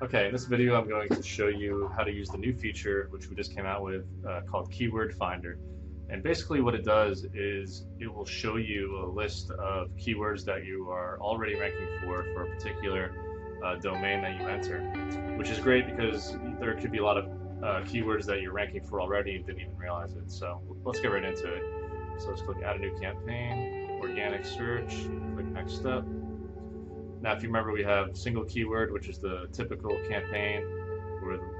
Okay, in this video I'm going to show you how to use the new feature which we just came out with called Keyword Finder. And basically what it does is it will show you a list of keywords that you are already ranking for a particular domain that you enter, which is great because there could be a lot of keywords that you're ranking for already and didn't even realize it. So let's get right into it. So let's click Add a New Campaign, Organic Search, click Next Step. Now, if you remember, we have single keyword, which is the typical campaign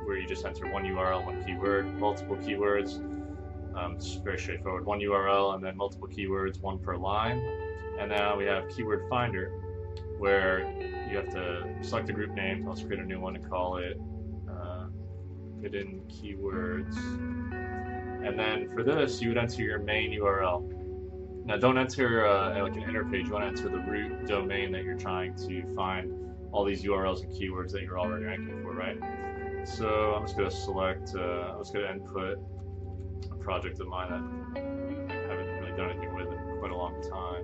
where you just enter one URL, one keyword, multiple keywords. It's very straightforward. One URL and then multiple keywords, one per line. And now we have Keyword Finder, where you have to select a group name. Let's create a new one and call it Hidden Keywords. And then for this, you would enter your main URL. Now, don't enter like an inner page. You want to enter the root domain that you're trying to find all these URLs and keywords that you're already ranking for, right? So I'm just going to select, I'm just going to input a project of mine that I haven't really done anything with in quite a long time.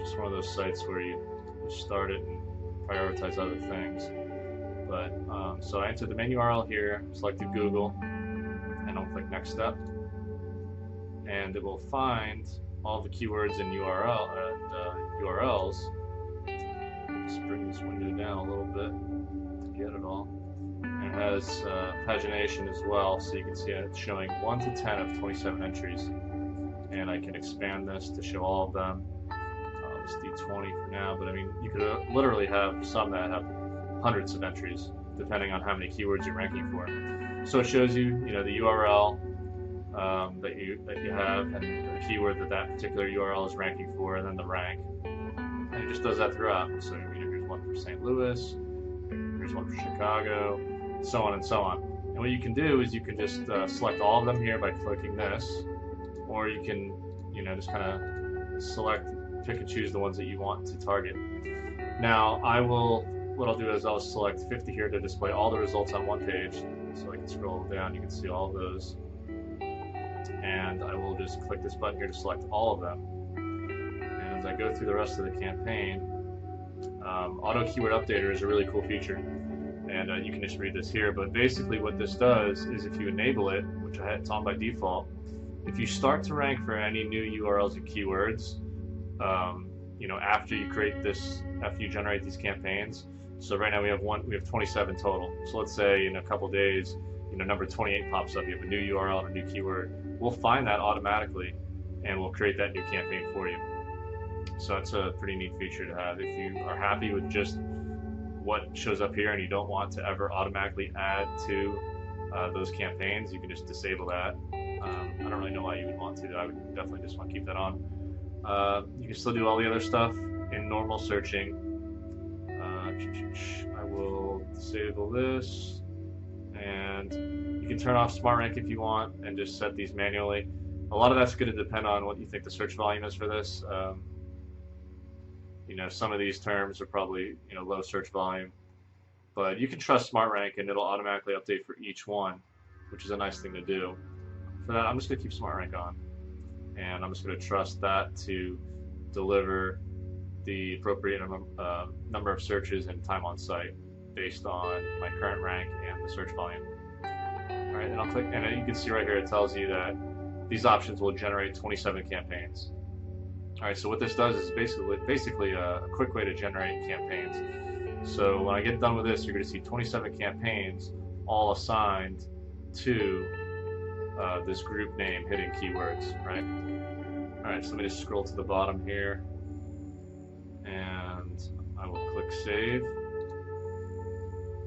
Just one of those sites where you start it and prioritize other things. But so I entered the main URL here, selected Google, and I'll click Next Step. And it will find all the keywords and URLs. Just bring this window down a little bit to get it all. And it has pagination as well, so you can see it's showing 1 to 10 of 27 entries. And I can expand this to show all of them. Let's do 20 for now, but I mean, you could literally have some that have hundreds of entries, depending on how many keywords you're ranking for. So it shows you, the URL that you have and the keyword that particular URL is ranking for, and then the rank. And it just does that throughout. So here's one for St. Louis, here's one for Chicago, so on and so on. And what you can do is you can just select all of them here by clicking this, or you can just kind of pick and choose the ones that you want to target. Now what I'll do is I'll select 50 here to display all the results on one page. So I can scroll down, you can see all of those. And I will just click this button here to select all of them. And as I go through the rest of the campaign, Auto Keyword Updater is a really cool feature. And you can just read this here, but basically what this does is if you enable it, which it's on by default, if you start to rank for any new URLs and keywords, after you generate these campaigns. So right now we have 27 total. So let's say in a couple days, number 28 pops up, you have a new URL and a new keyword. We'll find that automatically and we'll create that new campaign for you. So that's a pretty neat feature to have. If you are happy with just what shows up here and you don't want to ever automatically add to those campaigns, you can just disable that. I don't really know why you would want to. I would definitely just want to keep that on. You can still do all the other stuff in normal searching. I will disable this, and you can turn off SmartRank if you want and just set these manually. A lot of that's going to depend on what you think the search volume is for this. Some of these terms are probably low search volume, but you can trust SmartRank and it'll automatically update for each one, which is a nice thing to do. For that, I'm just going to keep SmartRank on, and I'm just going to trust that to deliver the appropriate number of searches and time on site based on my current rank and the search volume. All right, and I'll click, and you can see right here it tells you that these options will generate 27 campaigns. All right, so what this does is basically a quick way to generate campaigns. So when I get done with this, you're going to see 27 campaigns all assigned to this group name, Hidden Keywords, right? All right, so let me just scroll to the bottom here, and I will click Save,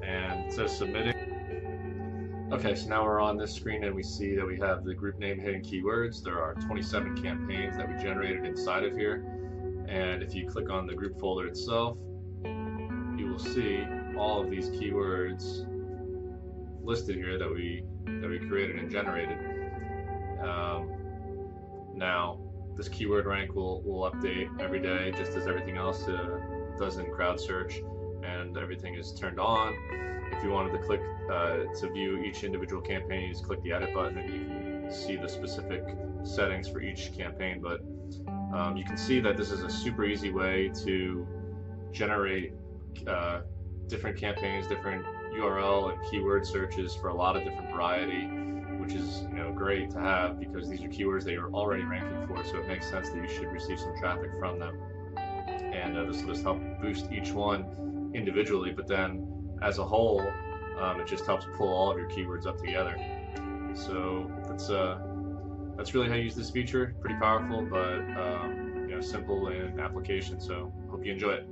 and it says Submitting. Okay, so now we're on this screen and we see that we have the group name Hidden Keywords. There are 27 campaigns that we generated inside of here, and if you click on the group folder itself, you will see all of these keywords listed here that we created and generated. Now, this keyword rank will update every day, just as everything else does in crowd search, and everything is turned on. If you wanted to click to view each individual campaign, you just click the edit button and you can see the specific settings for each campaign. But you can see that this is a super easy way to generate different campaigns, different URL and keyword searches for a lot of different variety, which is great to have because these are keywords that you're already ranking for, so it makes sense that you should receive some traffic from them. And this will just help boost each one individually, but then as a whole, it just helps pull all of your keywords up together. So that's really how you use this feature. Pretty powerful, but simple in application. So hope you enjoy it.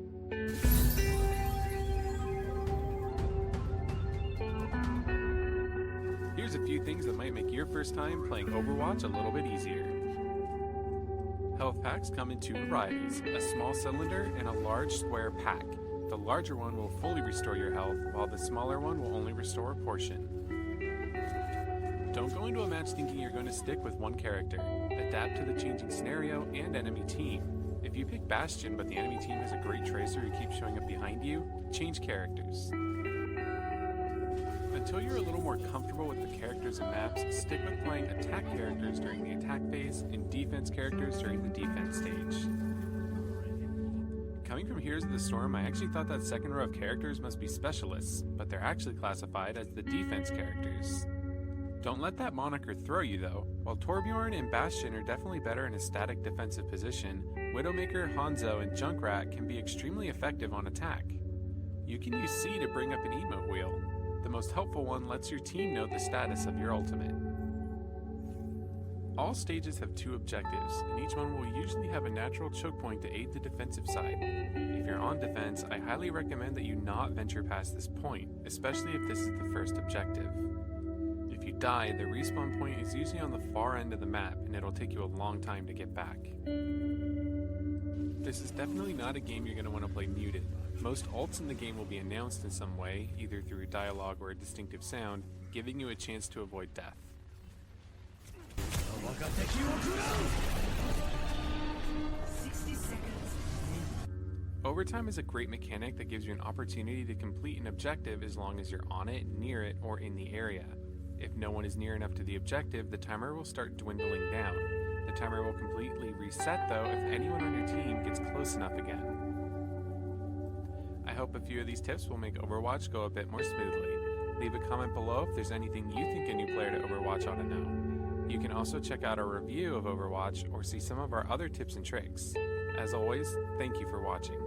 Here's a few things that might make your first time playing Overwatch a little bit easier. Health packs come in two varieties, a small cylinder and a large square pack. The larger one will fully restore your health, while the smaller one will only restore a portion. Don't go into a match thinking you're going to stick with one character. Adapt to the changing scenario and enemy team. If you pick Bastion but the enemy team has a great tracer who keeps showing up behind you, change characters. Until you're a little more comfortable with the characters and maps, stick with playing attack characters during the attack phase and defense characters during the defense stage. Coming from Heroes of the Storm, I actually thought that second row of characters must be specialists, but they're actually classified as the defense characters. Don't let that moniker throw you though. While Torbjorn and Bastion are definitely better in a static defensive position, Widowmaker, Hanzo, and Junkrat can be extremely effective on attack. You can use C to bring up an emote wheel. The most helpful one lets your team know the status of your ultimate. All stages have two objectives, and each one will usually have a natural choke point to aid the defensive side. If you're on defense, I highly recommend that you not venture past this point, especially if this is the first objective. If you die, the respawn point is usually on the far end of the map, and it'll take you a long time to get back. This is definitely not a game you're going to want to play muted. Most ults in the game will be announced in some way, either through dialogue or a distinctive sound, giving you a chance to avoid death. Overtime is a great mechanic that gives you an opportunity to complete an objective as long as you're on it, near it, or in the area. If no one is near enough to the objective, the timer will start dwindling down. The timer will completely reset though if anyone on your team gets close enough again. I hope a few of these tips will make Overwatch go a bit more smoothly. Leave a comment below if there's anything you think a new player to Overwatch ought to know. You can also check out our review of Overwatch or see some of our other tips and tricks. As always, thank you for watching.